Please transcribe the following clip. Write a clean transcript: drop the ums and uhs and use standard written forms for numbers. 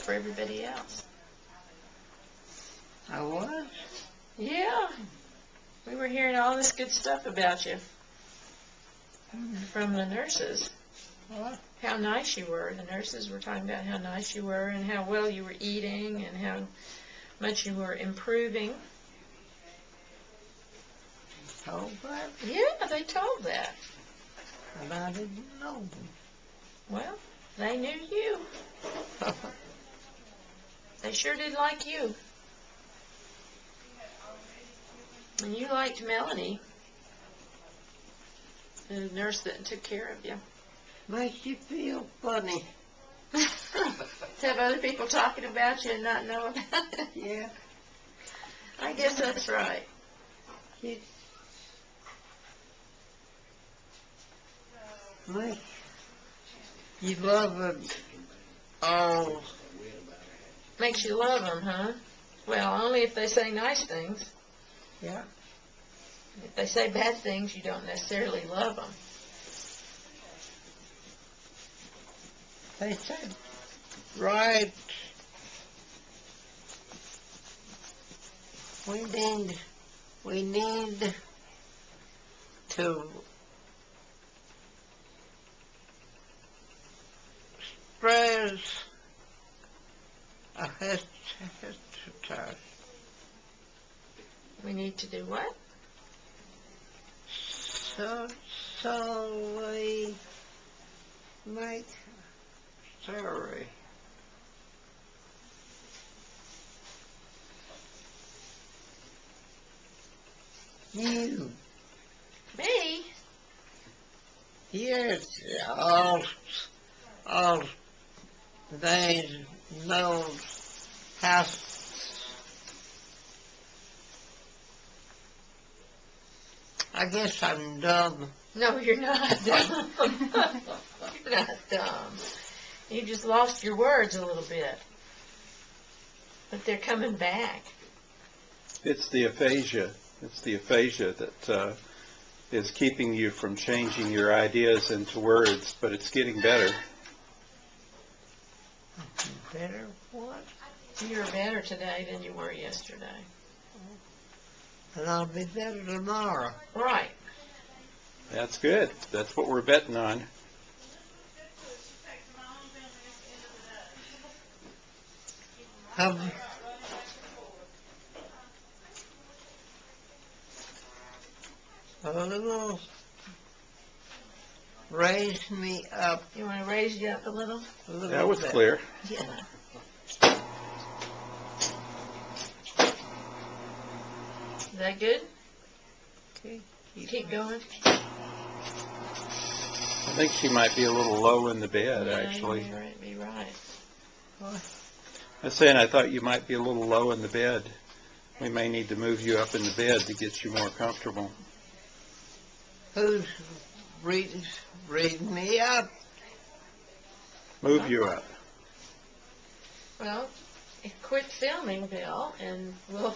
for everybody else. I was? Yeah. We were hearing all this good stuff about you from the nurses. What? How nice you were. The nurses were talking about how nice you were and how well you were eating and how much you were improving. Told that? Yeah, they told that. And I didn't know them. Well, they knew you. They sure did like you. And you liked Melanie, the nurse that took care of you. Makes you feel funny. To have other people talking about you and not know about it. Yeah. I guess that's right. It's like you love them all. Makes you love them, huh? Well, only if they say nice things. Yeah. If they say bad things, you don't necessarily love them. They said, right, we need to spread a head. We need to do what? So we make sorry. You. Me? Yes, all they know how. I guess I'm dumb. No, you're not dumb. You're not dumb. You just lost your words a little bit. But they're coming back. It's the aphasia. It's the aphasia that is keeping you from changing your ideas into words, but it's getting better. Better what? You're better today than you were yesterday. And I'll be better tomorrow. Right. That's good. That's what we're betting on. A little raise me up. You want to raise you up a little? That was bit. clear. Yeah. Is that good? Okay. Keep going. I think she might be a little low in the bed, Yeah, actually. you may be right. I was saying I thought you might be a little low in the bed. We may need to move you up in the bed to get you more comfortable. Who's reading me up? Move you up. Well, quit filming, Bill, and we'll